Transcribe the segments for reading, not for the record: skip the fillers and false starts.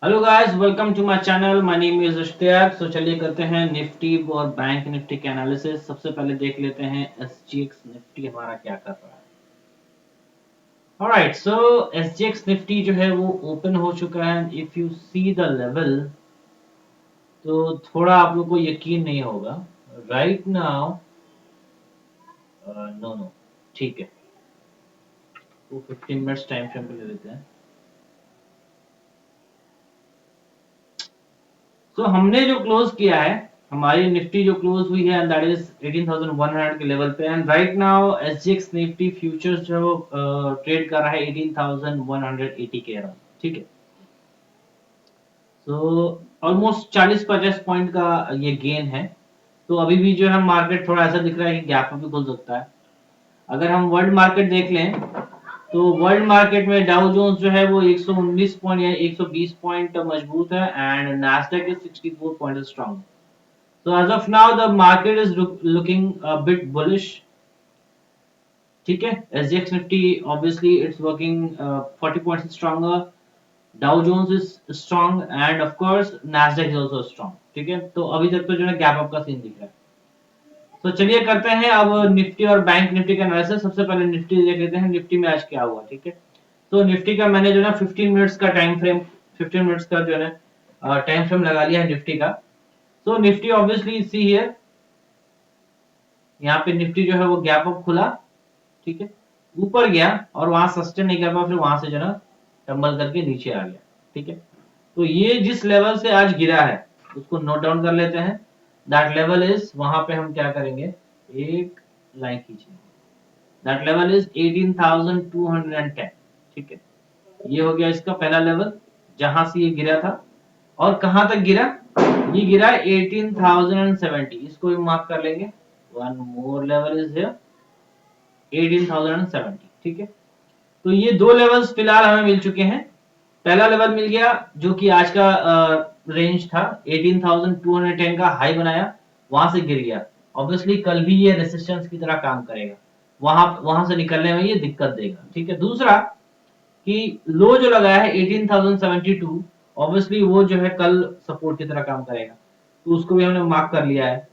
Hello guys, welcome to my channel. My name is Ishtiaq. So चलिए करते हैं Nifty और बैंक निफ्टी के एनालिसिस। सबसे पहले देख लेते हैं एसजीएक्स निफ्टी हमारा क्या कर रहा है। ऑलराइट, सो एसजीएक्स निफ्टी जो है वो ओपन हो चुका है। If you see the level तो थोड़ा आप लोग को यकीन नहीं होगा। राइट नाउ नो नो, ठीक है, वो 15 मिनट्स टाइम फ्रेम पे ले लेते हैं। सो हमने जो क्लोज किया है, हमारी निफ्टी जो क्लोज हुई है दैट इज 18,100 के लेवल पे। And right now SGX Nifty futures जो ट्रेड कर रहा है 18,180 के अराउंड। ठीक है, सो ऑलमोस्ट 40-50 पॉइंट का ये गेन है। तो अभी भी जो है मार्केट थोड़ा ऐसा दिख रहा है कि गैप अप भी खुल सकता है। अगर हम वर्ल्ड मार्केट देख लें तो वर्ल्ड मार्केट में डाउ जोन्स जो है वो 119 पॉइंट या 120 पॉइंट मजबूत है and Nasdaq is 64 point strong. So as of now, the market is looking a bit bullish. ठीक है, SGX Nifty obviously it's working 40 points stronger. Dow Jones is strong and of course Nasdaq is also strong. ठीक है, तो अभी तक तो जो है गैप अप का सीन दिख रहा है। तो चलिए करते हैं अब निफ्टी और बैंक निफ्टी का एनालिसिस। सबसे पहले निफ्टी देख लेते हैं, निफ्टी में आज क्या हुआ। ठीक है, तो निफ्टी का मैंने जो है 15 मिनट्स का टाइम फ्रेम, 15 मिनट्स का जो है टाइम फ्रेम लगा लिया है निफ्टी का। तो निफ्टी ऑब्वियसली सी हियर, यहाँ पे निफ्टी जो है वो गैप अप खुला। ठीक है, ऊपर गया और वहां सस्टेन नहीं कर पाया, फिर वहां से जो ना टम्बल करके नीचे आ गया। ठीक है, तो ये जिस लेवल से आज गिरा है उसको नोट डाउन कर लेते हैं। दैट लेवल इज, वहां पे हम क्या करेंगे, एक लाइन खींचेंगे। That level is 18,210। ठीक है, ये हो गया इसका पहला लेवल जहां से ये गिरा था। और कहां तक गिरा, ये गिरा 18,070। इसको भी मार्क कर लेंगे। One more level is here 18,070। ठीक है, तो ये दो लेवल्स फिलहाल हमें मिल चुके हैं। पहला लेवल मिल गया जो कि आज का रेंज था, 18,210 का हाई बनाया, वहां से गिर गया। ऑब्वियसली कल भी ये रेसिस्टेंस की तरह काम करेगा, वहां वहां से निकलने में ये दिक्कत देगा। ठीक है, दूसरा कि लो जो लगाया है 18,072, ऑब्वियसली वो जो है कल सपोर्ट की तरह काम करेगा, तो उसको भी हमने मार्क कर लिया है।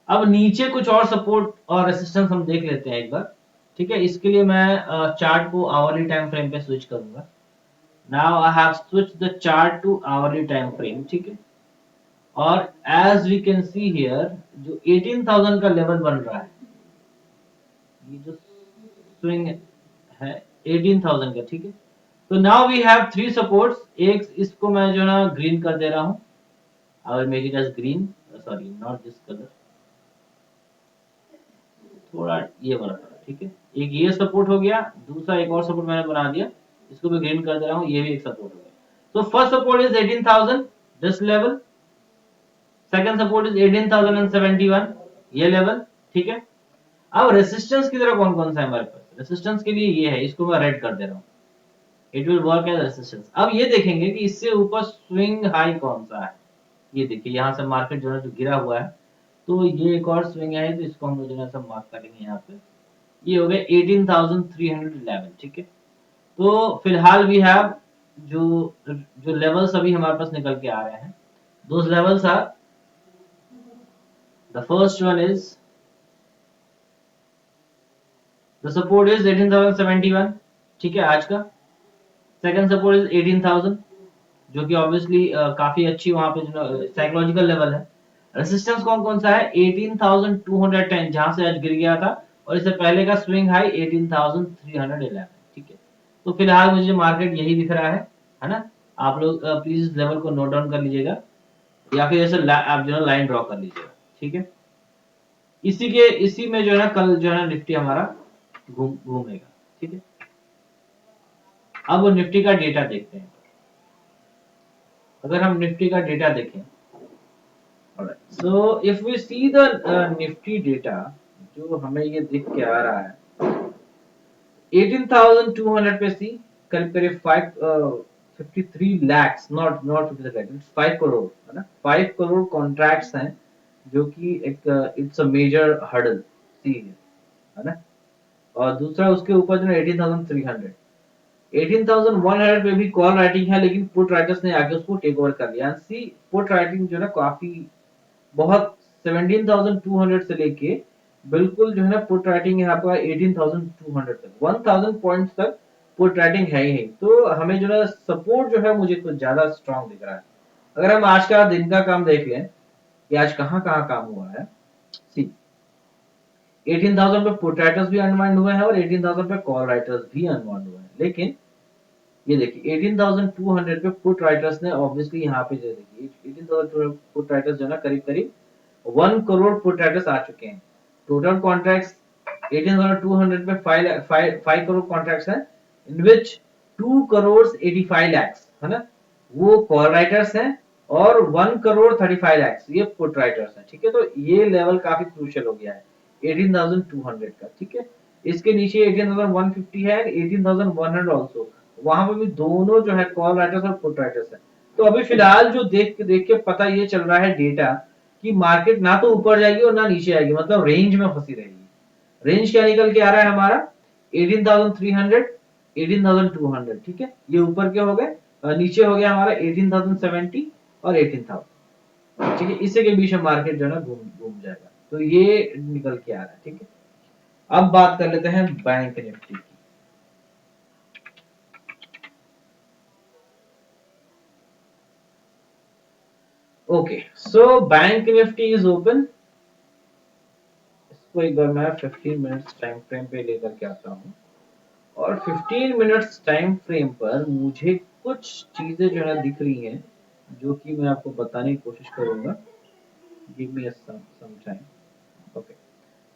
अब नीचे कुछ और सपोर्ट और रेसिस्टेंस हम देख लेते हैं एक बार। ठीक है, इसके लिए मैं चार्ट को आवरली टाइम फ्रेम पे स्विच करूंगा। Now I have switch the chart to hourly time frame. ठीक है, और as we can see here जो 18,000 का लेवल बन रहा है, ये जो स्विंग है 18,000 का। ठीक है, तो now we have three supports. एक इसको मैं जो ना ग्रीन कर दे रहा हूँ, I will make it as green, sorry not this colour, थोड़ा ये वाला था। ठीक है, एक ये सपोर्ट हो गया, दूसरा एक और सपोर्ट मैंने बना दिया, इसको भी ग्रीन कर दे रहा हूँ, ये भी एक सपोर्ट हो गया। तो first support is 18,000 this level, second support is 18,071 ये लेवल। ठीक है, अब रेसिस्टेंस की तरह कौन कौन सा है हमारे पास, रेसिस्टेंस के लिए ये है, इसको मैं रेड कर दे रहा हूँ, it will work as resistance. अब ये देखेंगे कि इससे ऊपर स्विंग हाई कौन सा है। ये देखिए यहाँ से मार्केट जो है जो गिरा हुआ है, तो ये एक और स्विंग है, तो इसको हम लोग जो है सब मार्क करेंगे यहाँ पे। ये हो गया 18,311। ठीक है, तो फिलहाल वी हैव जो जो लेवल्स अभी हमारे पास निकल के आ रहे हैं, those levels are, the first one is, the support is 18,071। ठीक है, आज का सेकंड सपोर्ट इज 18,000, जो कि ऑब्वियसली काफी अच्छी वहां पे जो साइकोलॉजिकल लेवल है। रेसिस्टेंस कौन कौन सा है, 18,210 जहां से आज गिर गया था, और इससे पहले का स्विंग हाई 18,311। ठीक है, तो फिलहाल मुझे मार्केट यही दिख रहा है ना। आप लोग प्लीज इस लेवल को नोट डाउन कर लीजिएगा, या फिर ऐसे आप जो है लाइन ड्रॉ कर लीजिएगा। ठीक है, इसी में जो है ना कल जो है ना निफ्टी हमारा घूमेगा। ठीक है, अब निफ्टी का डेटा देखते हैं। अगर हम निफ्टी का डेटा देखें, alright, so if we see the nifty data जो हमें ये दिख के आ रहा है 18,200 पे सी, करीब करीब 53 lakhs, not not 53 lakh, 5 crore है ना, 5 करोड़ कॉन्ट्रैक्ट्स हैं, जो कि एक इट्स अ मेजर हर्डल सी है ना। और दूसरा उसके ऊपर जो है 18,300, 18,100 पे भी कॉल राइटिंग है, लेकिन पुट राइटर्स ने आके उसको टेक ओवर कर लिया। सी पुट राइटिंग जो है ना काफी बहुत 17,200 से लेके बिल्कुल जो है ना पुट राइटिंग यहाँ पर 18,200 तक 1,000 पॉइंट्स तक पुट राइटिंग है ही नहीं। तो हमें जो है सपोर्ट जो है मुझे कुछ ज्यादा स्ट्रांग दिख रहा है। अगर हम आज का दिन का काम देख लें कि आज कहाँ कहाँ काम हुआ है, सी 18,000 पे पुट राइटर्स भी अनवाइंड हुए हैं और 18,000 पे कॉल राइटर्स भी अनवाइंड हुए हैं। लेकिन ये देखिए 18,200 पे पुट राइटर्स ने ऑब्वियसली यहाँ पे जो देखिए 18,000 पुट राइटर्स जो है ना करीब करीब 1 करोड़ पुट राइटर्स आ चुके हैं। टोटल कॉन्ट्रैक्ट्स 18,200 पे 5 करोड़ कॉन्ट्रैक्ट्स हैं, इन विच 2 करोड़ 85 lakhs है ना वो कॉल राइटर्स हैं और 1 करोड़ 35 lakhs ये पुट राइटर्स हैं। ठीक है, तो ये लेवल काफी क्रूशियल हो गया है 18,200 का। ठीक है, इसके नीचे 18,150 है, 18,100 ऑल्सो, वहां पे भी दोनों जो है कॉल राइटर्स और पुट राइटर्स है। तो अभी फिलहाल जो देख के पता ये चल रहा है डेटा कि मार्केट ना तो ऊपर जाएगी और ना नीचे आएगी, मतलब रेंज में फंसी रहेगी। रेंज क्या निकल के आ रहा है हमारा 18,300 18,200। ठीक है, ये ऊपर के हो गए, नीचे हो गया हमारा 18,070 और 18,000। ठीक है, इसी के बीच में मार्केट जो है ना घूम घूम जाएगा, तो ये निकल के आ रहा है। ठीक है, अब बात कर लेते हैं बैंक निफ्टी की। Okay, so Bank Nifty is open. इसको एक बार मैं 15 मिनट्स टाइम फ्रेम पे लेकर के आता हूँ और 15 मिनट्स टाइम फ्रेम पर मुझे कुछ चीजें जो है दिख रही हैं जो कि मैं आपको बताने की कोशिश करूंगा। Give me some time. Okay,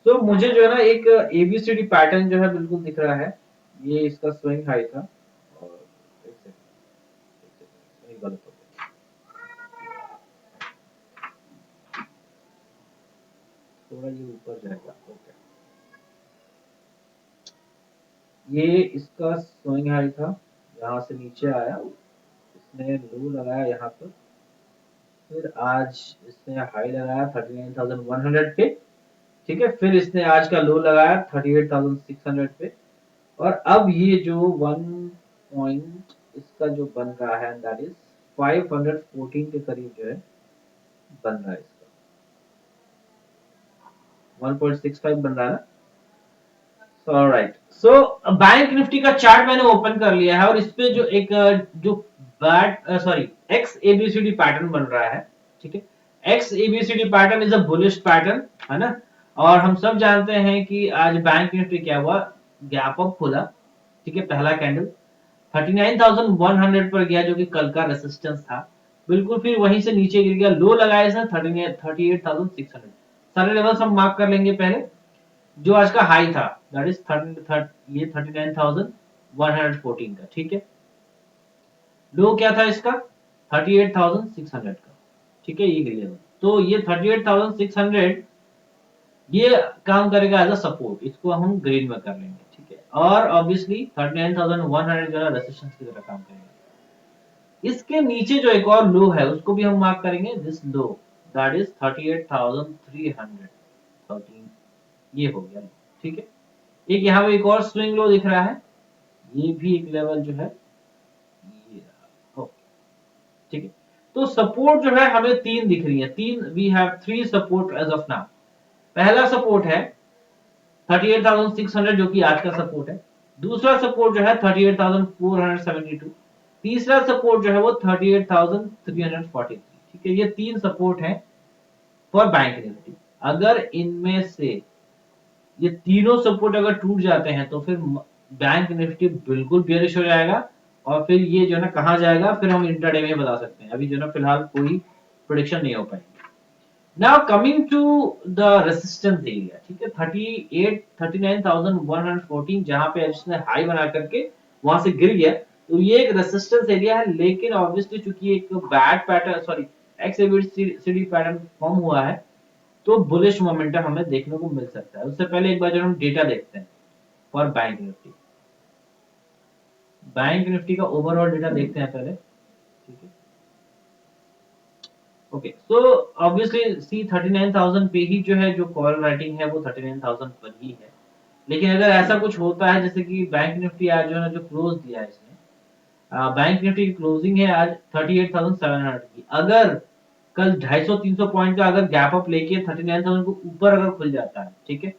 तो मुझे जो है ना एक एबीसीडी पैटर्न जो है बिल्कुल दिख रहा है। ये इसका स्विंग हाई था और एक सेकंड, ये गलत हो गया, थोड़ा ये ऊपर जाएगा। ओके, ये इसका स्विंग हाई था, यहाँ से नीचे आया, इसने लो लगाया यहाँ पर, फिर आज इसने हाई लगाया 39,100 पे। ठीक है, फिर इसने आज का लो लगाया 38,600 पे और अब ये जो 1 पॉइंट इसका जो बन रहा है दैट इज 514 के करीब जो है बन रहा है इसका, 1.65 बन रहा है ना। ऑलराइट, सो बैंक निफ्टी का चार्ट मैंने ओपन कर लिया है और इस पे जो एक जो bat sorry X ABCD pattern बन रहा है। ठीक है, X ABCD pattern is a bullish pattern है ना। और हम सब जानते हैं कि आज बैंक निफ्टी क्या हुआ, गैप अप खुला। ठीक है, पहला कैंडल 39,100 पर गया जो कि कल का रेसिस्टेंस था, बिल्कुल फिर वहीं से नीचे गिर गया, लो लगाया इसने 38,600। सारे लेवल्स हम मार्क कर लेंगे पहले। जो आज का हाई था दैट इज ये 39,114 का। ठीक है, लो क्या था इसका 38,600 का। ठीक है, ये लेवल, तो ये 38,600 ये काम करेगा एज अ सपोर्ट, इसको हम ग्रीन में कर लेंगे। ठीक है, और ऑब्वियसली 39,100 जो है रेजिस्टेंस की तरह काम करेगा। इसके नीचे जो एक और लो है उसको भी हम मार्क करेंगे, दिस लो दैट इज 38,300 13, ये हो गया। ठीक है, एक यहाँ पे एक और स्विंग लो दिख रहा है, ये भी एक लेवल जो है ये रहा। ओके, ठीक है, तो सपोर्ट जो है हमें तीन दिख रही है, तीन, we have three support as of now. पहला सपोर्ट है 38,600 जो कि आज का सपोर्ट है। दूसरा सपोर्ट जो है 38,472। तीसरा सपोर्ट जो है वो 38,343। ठीक है, ये तीन सपोर्ट है फॉर बैंक निफ्टी। अगर इनमें से ये तीनों सपोर्ट अगर टूट जाते हैं तो फिर बैंक निफ्टी बिल्कुल बेरिश हो जाएगा और फिर ये जो है ना कहाँ जाएगा, फिर हम इंट्राडे में बता सकते हैं। अभी जो है ना फिलहाल कोई प्रोडिक्शन नहीं हो पाएगी। Now coming to the resistance area. ठीक है, 39,114 जहां पे इसने हाई बना करके वहां से गिर गया, तो ये एक रेसिस्टेंस एरिया है। लेकिन ऑब्वियसली चूंकि एक bad pattern sorry XABCD pattern form हुआ है, तो बुलिश मोमेंटम हमें देखने को मिल सकता है। उससे पहले एक बार जब हम डेटा देखते हैं for bank Nifty, bank Nifty का ओवरऑल डेटा देखते हैं पहले। ठीक है, ओके, सो ऑब्वियसली सी 39,000 पे ही जो है जो कॉल राइटिंग है वो 39,000 पर ही है। लेकिन अगर ऐसा कुछ होता है जैसे कि बैंक निफ्टी आज जो है ना जो क्लोज दिया है इसने, बैंक निफ्टी की क्लोजिंग है आज 38,700 की, अगर कल 250-300 पॉइंट का अगर गैप अप लेके 39,000 को ऊपर अगर खुल जाता है, ठीक है,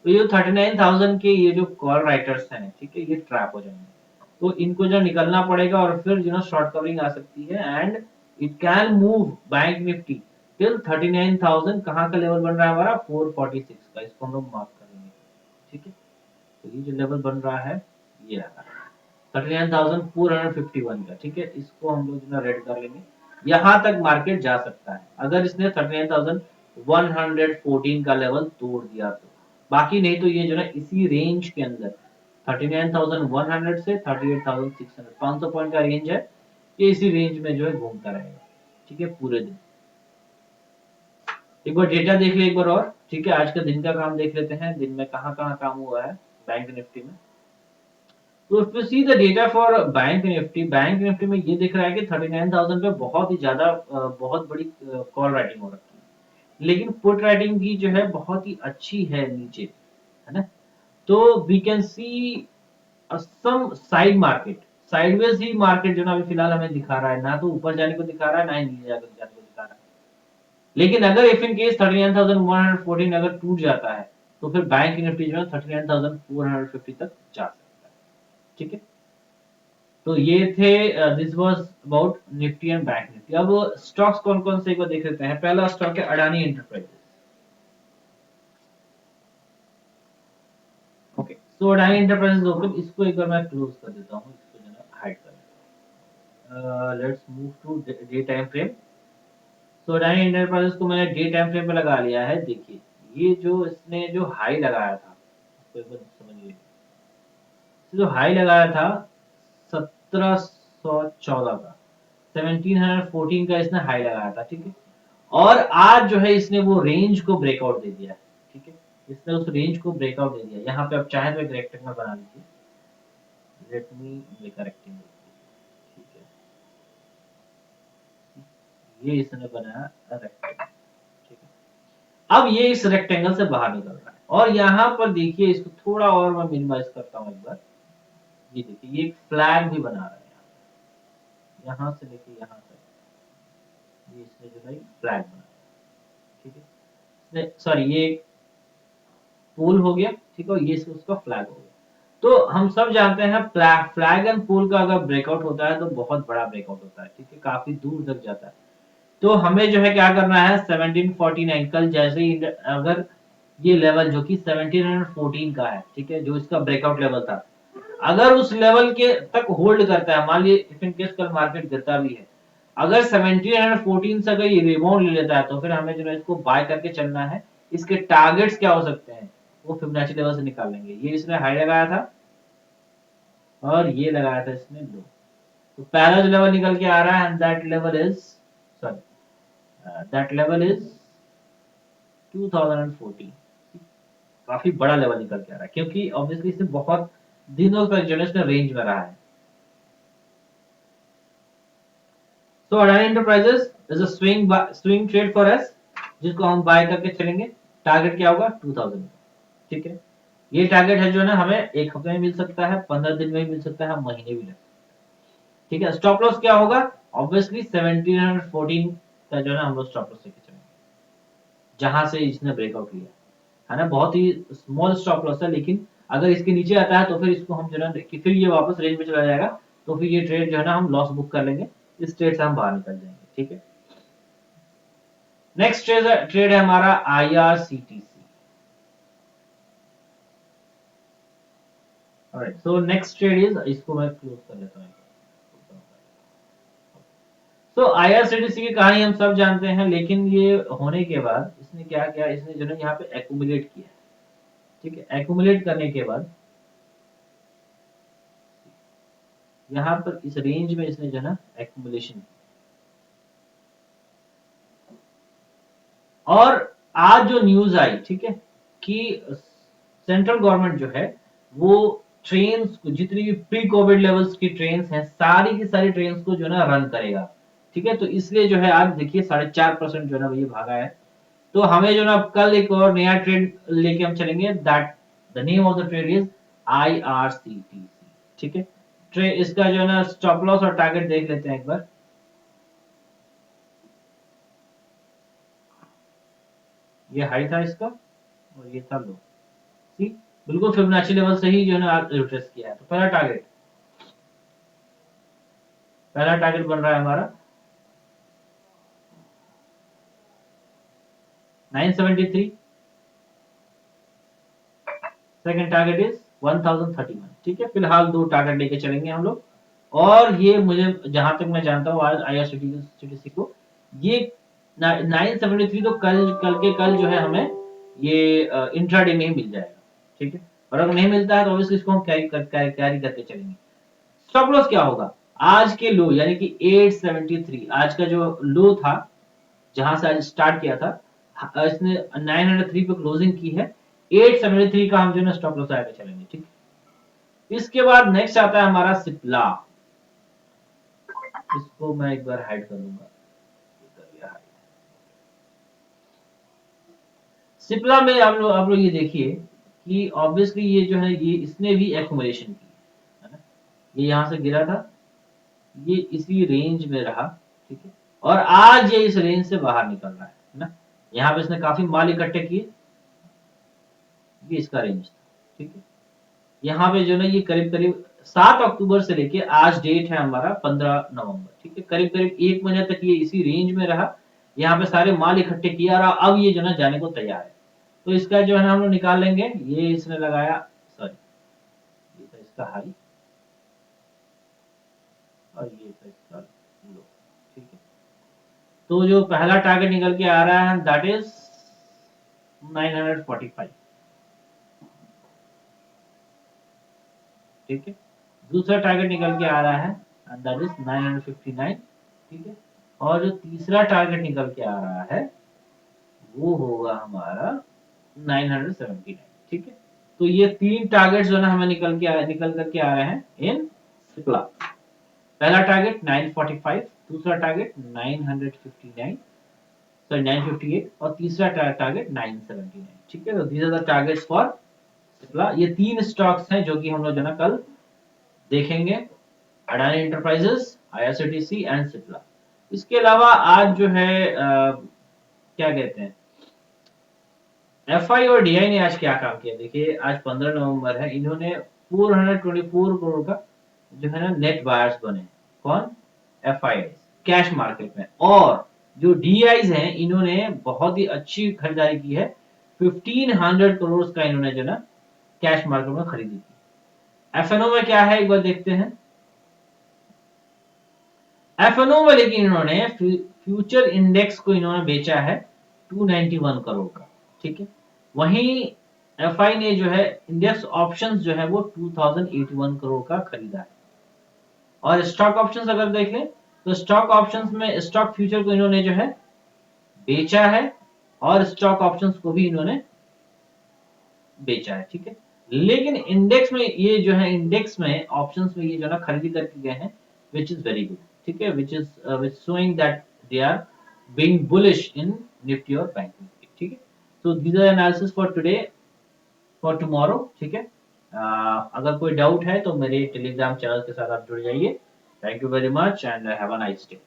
तो ये 39,000 के ये जो कॉल राइटर्स हैं, ठीक है, ये ट्रैप हो जाएंगे। तो इनको जो निकलना पड़ेगा और फिर जो ना शॉर्ट कवरिंग आ सकती है, and it can move bank Nifty till 39,000। कहाँ का लेवल बन रहा है हमारा 446 का, इसको हम लोग मार्क करेंगे, ठीक है। तो ये जो लेवल बन रहा है ये रहा 39,451 का, ठीक है, इसको हम लोग जो ना रेड कर लेंगे। यहां तक मार्केट जा सकता है अगर इसने 39,114 का लेवल तोड़ दिया तो, बाकी नहीं तो ये जो ना इसी रेंज के अंदर 39,100 से 38,600, 500 पॉइंट का रेंज है, ये इसी रेंज में जो है घूमता रहेगा, ठीक है, पूरे दिन। एक बार डेटा देख ले एक बार और, ठीक है, आज का दिन का काम देख लेते हैं, दिन में कहाँ कहाँ काम हुआ है बैंक निफ्टी में। तो if you see the data for bank Nifty में ये दिख रहा है कि 39,000 पे बहुत ही ज्यादा बहुत बड़ी कॉल राइटिंग हो रखी है, लेकिन पुट राइटिंग की जो है बहुत ही अच्छी है नीचे, है ना। तो we can see some side market, sideways ही मार्केट जो ना अभी फिलहाल हमें दिखा रहा है, ना तो ऊपर जाने को दिखा रहा है, ना ही नीचे जाने को दिखा रहा है। लेकिन अगर इफ इन केस 39,114 अगर टूट जाता है तो फिर बैंक निफ्टी जो है 39,450 तक जा सकता है, ठीक है। तो ये थे, this was about Nifty and bank Nifty. अब स्टॉक्स कौन कौन से एक बार देख लेते हैं। पहला स्टॉक है अडानी एंटरप्राइजेस। ओके, सो अडानी एंटरप्राइजेस ओपन, इसको एक बार मैं क्लोज कर देता हूँ, इसको जो है हाइड कर देता हूँ। Let's move to day time frame. So Adani Enterprises को मैंने डे टाइम फ्रेम पे लगा लिया है। देखिए ये जो इसने जो हाई लगाया था, इसको एक बार समझिए, जो हाई लगाया था 1714 का, 1714 का इसने हाई लगाया था, ठीक है। और आज जो है इसने वो रेंज को ब्रेकआउट दे दिया है, ठीक है, इसने उस रेंज को ब्रेकआउट दे दिया। यहाँ पे आप चाहे तो एक रेक्टेंगल बना लीजिए, let me make a rectangle, ठीक है, ये इसने बनाया रेक्टेंगल, ठीक है। अब ये इस रेक्टेंगल से बाहर निकल रहा है और यहाँ पर देखिए इसको थोड़ा और मैं मिनिमाइज करता हूँ एक बार। ये देखिए ये एक फ्लैग भी बना रहा है, यहाँ से लेके यहाँ तक ये इसने जो है फ्लैग बनाया, ठीक है। सॉरी ये पोल हो गया, ठीक है, ये उसका फ्लैग हो गया। तो हम सब जानते हैं फ्लैग एंड पोल का अगर ब्रेकआउट होता है तो बहुत बड़ा ब्रेकआउट होता है, ठीक है, काफी दूर तक जाता है। तो हमें जो है क्या करना है 1749, कल जैसे ही अगर ये लेवल जो कि 1714 का है, ठीक है, जो इसका ब्रेकआउट लेवल था, अगर उस लेवल के तक होल्ड करता है, मान लीजिए इफ इन केस कल मार्केट गिरता भी है, अगर 1714 से अगर ये रिबाउंड ले लेता है तो फिर हमें जो है इसको बाय करके चलना है। इसके टारगेट्स क्या हो सकते हैं वो फिबोनाची लेवल से निकाल लेंगे। ये इसने हाई लगाया था और ये लगाया था इसने लो, तो पहला जो लेवल निकल के आ रहा है that level is, sorry that level is 2014। काफी बड़ा लेवल निकल के आ रहा है क्योंकि ऑब्वियसली इसे बहुत दिनों तक जो है इसका रेंज में रहा है। So Adani enterprises is a swing trade for us, जिसको हम बाय करके चलेंगे। टारगेट क्या होगा 2000, ठीक है। ये टारगेट है जो है ना हमें एक हफ्ते में मिल सकता है, 15 दिन में भी मिल सकता है, महीने भी लग सकता है, ठीक है। स्टॉप लॉस क्या होगा ऑब्वियसली 1714 का जो है ना हम लोग स्टॉप लॉस लेके चलेंगे, जहां से इसने ब्रेकआउट लिया है ना। बहुत ही स्मॉल स्टॉप लॉस है, लेकिन अगर इसके नीचे आता है तो फिर इसको हम जो है ना फिर ये वापस रेंज में चला जाएगा, तो फिर ये ट्रेड जो है ना हम लॉस बुक कर लेंगे, इस ट्रेड से हम बाहर निकल जाएंगे, ठीक है। नेक्स्ट ट्रेड है हमारा IRCTC। Alright, so next trade is, इसको मैं क्लोज कर लेता हूं। तो IRCTC की कहानी हम सब जानते हैं, लेकिन ये होने के बाद इसने क्या किया, इसने जो है यहाँ पे एक्यूमुलेट किया, ठीक है। एक्यूमुलेट करने के बाद यहाँ पर इस रेंज में इसने जो है ना एक्यूमुलेशन, और आज जो न्यूज आई, ठीक है, कि सेंट्रल गवर्नमेंट जो है वो ट्रेन्स को, जितनी भी प्री कोविड लेवल्स की ट्रेन्स हैं, सारी की सारी ट्रेन्स को जो है ना रन करेगा, ठीक है। तो इसलिए जो है आज देखिए 4.5% जो है ना ये भागा है। तो हमें जो ना कल एक और नया ट्रेंड लेके हम चलेंगे, that the name of the trade is IRCTC, ठीक है। ट्रे इसका जो है ना स्टॉप लॉस और टारगेट देख लेते हैं एक बार। ये हाई था इसका और ये था लो, सी बिल्कुल फिबोनाची लेवल से ही जो है ना रिट्रेस किया है। तो पहला टारगेट बन रहा है हमारा 973, सेकंड टारगेट इज 1031, ठीक है। फिलहाल दो टारगेट लेके चलेंगे हम लोग। और ये मुझे जहां तक मैं जानता हूँ आज IRCTC को ये 973 तो कल कल के कल जो है हमें ये इंट्राडे में ही मिल जाएगा, ठीक है। और अगर नहीं मिलता है तो ऑब्वियसली इसको हम कैरी करके चलेंगे। स्टॉप लॉस क्या होगा, आज के लो यानी कि 873, आज का जो लो था जहां से आज स्टार्ट किया था, इसने 903 पे क्लोजिंग की है, 873 का हम जो है स्टॉप लॉस आगे चलेंगे, ठीक है। इसके बाद नेक्स्ट आता है हमारा सिप्ला। इसको मैं एक बार हाइड कर दूंगा, सिप्ला में आप लोग ये देखिए कि ऑब्वियसली ये जो है ये इसने भी एक्यूमुलेशन की है ना। ये यहां से गिरा था, ये इसी रेंज में रहा, ठीक है। और आज ये इस रेंज से बाहर निकल रहा है ना। यहाँ पे इसने काफी माल इकट्ठे किए, ये इसका रेंज था, ठीक है। यहाँ पे जो है ये करीब करीब 7 अक्टूबर से लेके आज डेट है हमारा 15 नवंबर, ठीक है। करीब करीब एक महीने तक ये इसी रेंज में रहा, यहाँ पे सारे माल इकट्ठे किया और अब ये जो है जाने को तैयार है। तो इसका जो है ना हम लोग निकाल लेंगे, ये इसने लगाया, सॉरी ये था इसका हाई और ये था इसका लो, ठीक है। तो जो पहला टारगेट निकल के आ रहा है दैट इज 945, ठीक है। दूसरा टारगेट निकल के आ रहा है एंड दैट इज 959, ठीक है। और जो तीसरा टारगेट निकल के आ रहा है वो होगा हमारा 979, ठीक है। तो ये तीन टारगेट जो है ना हमें निकल करके आ रहे हैं इन सिप्ला। पहला टारगेट 945, दूसरा टारगेट 959, सॉरी 958 और तीसरा टारगेट 979, ठीक है। तो these are the targets for Cipla. ये तीन स्टॉक्स हैं जो कि हम लोग जो ना कल देखेंगे, Adani enterprises, IRCTC and Cipla. इसके अलावा आज जो है क्या कहते हैं, FI और DI ने आज क्या काम किया देखिए। आज 15 नवंबर है, इन्होंने 424 करोड़ का जो है ना नेट बायर्स बने। कौन, FI कैश मार्केट में। और जो DIs हैं इन्होंने बहुत ही अच्छी खरीदारी की है, 1500 करोड़ का इन्होंने जो ना कैश मार्केट में खरीदी की। FNO में क्या है एक बार देखते हैं। FNO में लेकिन इन्होंने फ्यूचर इंडेक्स को इन्होंने बेचा है 291 करोड़ का, ठीक है। वहीं FI ने जो है इंडेक्स ऑप्शंस जो है वो 2081 करोड़ का खरीदा है। और स्टॉक ऑप्शंस अगर देखें तो स्टॉक ऑप्शंस में स्टॉक फ्यूचर को इन्होंने जो है बेचा है और स्टॉक ऑप्शंस को भी इन्होंने बेचा है, ठीक है। लेकिन इंडेक्स में ये जो है इंडेक्स में ऑप्शंस में ये जो है खरीदी करके गए हैं, which is very good, ठीक है। which is which showing that they are being bullish in Nifty और Bank Nifty, ठीक है। so these are analysis for today, for tomorrow, ठीक है। अगर कोई डाउट है तो मेरे टेलीग्राम चैनल के साथ आप जुड़ जाइए। Thank you very much and have a nice day.